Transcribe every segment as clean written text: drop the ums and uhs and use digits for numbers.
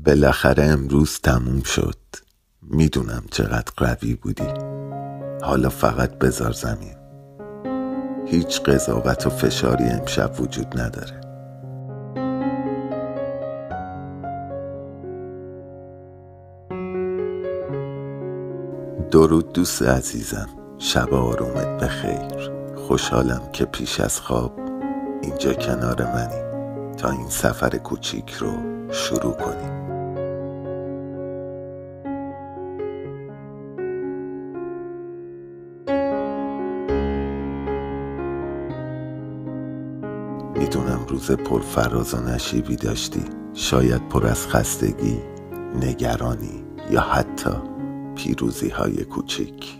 بالاخره امروز تموم شد. میدونم چقدر قوی بودی. حالا فقط بذار زمین. هیچ قضاوت و فشاری امشب وجود نداره. درود دوست عزیزم، شب آرومت بخیر. خوشحالم که پیش از خواب اینجا کنار منی تا این سفر کوچیک رو شروع کنیم. میدونم روز پرفراز و نشیبی داشتی، شاید پر از خستگی، نگرانی یا حتی پیروزی های کوچیک.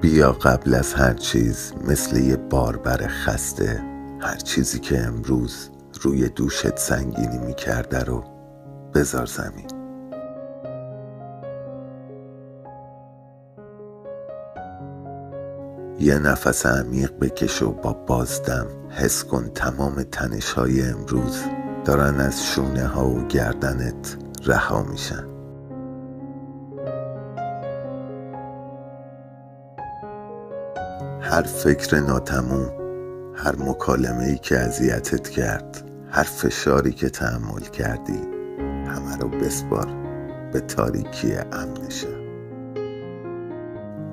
بیا قبل از هر چیز مثل یه باربر خسته هر چیزی که امروز روی دوشت سنگینی میکرده رو بذار زمین. یه نفس عمیق بکش و با بازدم حس کن تمام تنش‌های امروز دارن از شونه ها و گردنت رها میشن. هر فکر ناتموم، هر مکالمه‌ای که اذیتت کرد، هر فشاری که تحمل کردی، همه رو بسپار به تاریکی امن شب.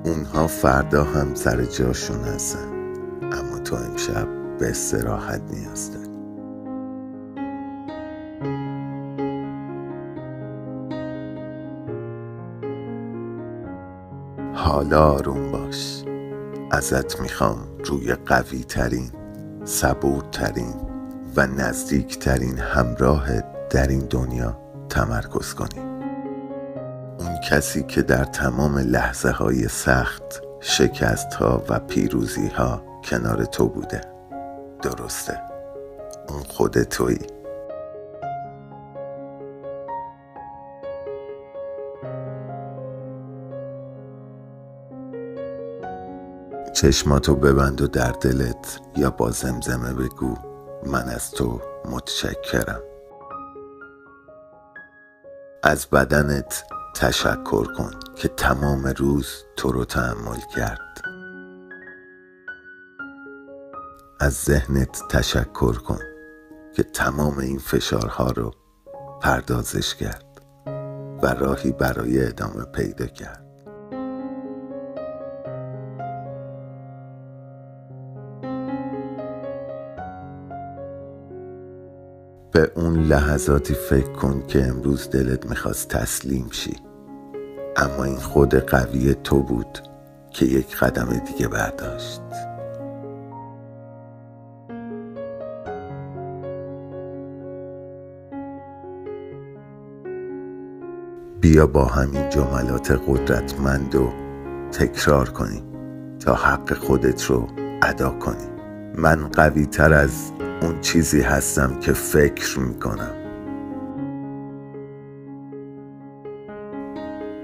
اونها فردا هم سر جاشون هستن، اما تو امشب به استراحت نیاز داری. حالا آروم باش. ازت میخوام روی قوی ترین، صبورترین و نزدیکترین همراهت در این دنیا تمرکز کنی. اون کسی که در تمام لحظه های سخت، شکست ها و پیروزی ها کنار تو بوده. درسته، اون خود تویی. چشماتو ببند و در دلت یا با زمزمه بگو من از تو متشکرم. از بدنت تشکر کن که تمام روز تو رو تحمل کرد. از ذهنت تشکر کن که تمام این فشارها رو پردازش کرد و راهی برای ادامه پیدا کرد. به اون لحظاتی فکر کن که امروز دلت میخواست تسلیم شی، اما این خود قوی تو بود که یک قدم دیگه برداشت. بیا با همین جملات قدرتمند رو تکرار کنیم تا حق خودت رو ادا کنی. من قوی تر از اون چیزی هستم که فکر میکنم.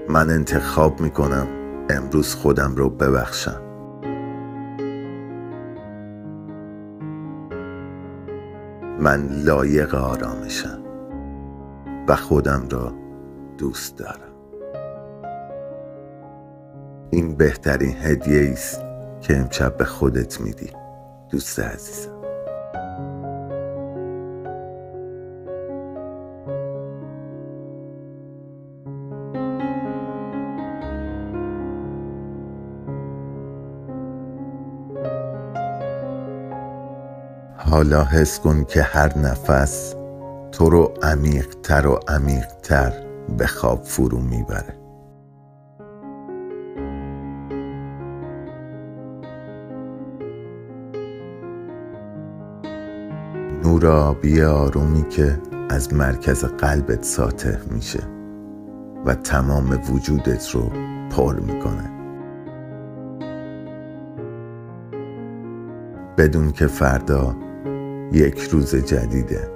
من انتخاب میکنم امروز خودم رو ببخشم. من لایق آرامشم و خودم را دوست دارم. این بهترین هدیه است که امشب به خودت میدی دوست عزیزم. حالا حس کن که هر نفس تو رو عمیق‌تر و عمیق‌تر به خواب فرو میبره. نور آبی آرومی که از مرکز قلبت ساطع میشه و تمام وجودت رو پر میکنه. بدون که فردا یک روز جدیده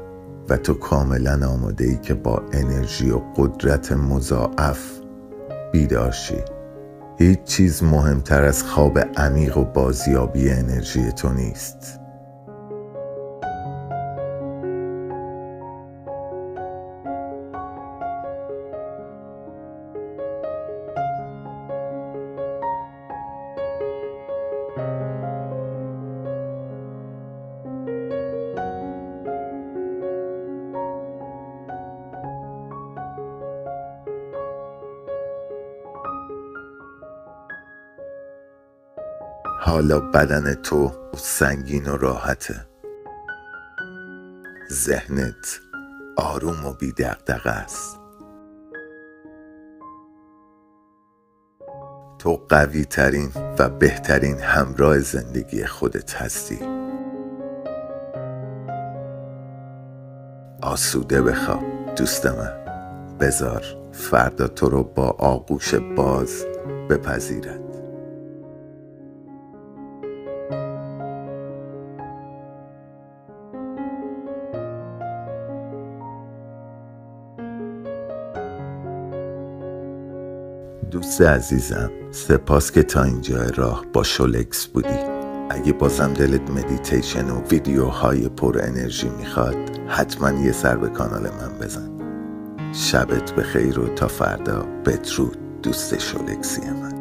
و تو کاملا آماده ای که با انرژی و قدرت مضاعف بیدار شی هیچ چیز مهمتر از خواب عمیق و بازیابی انرژی تو نیست. حالا بدن تو سنگین و راحته. ذهنت آروم و بی دغدغه است. تو قوی ترین و بهترین همراه زندگی خودت هستی. آسوده بخواب دوست من. بذار فردا تو رو با آغوش باز بپذیرد. دوست عزیزم، سپاس که تا اینجا راه با شولکس بودی. اگه بازم دلت مدیتیشن و ویدیوهای پر انرژی میخواد، حتما یه سر به کانال من بزن. شبت بخیر و تا فردا. بدرود دوست شولکسی من.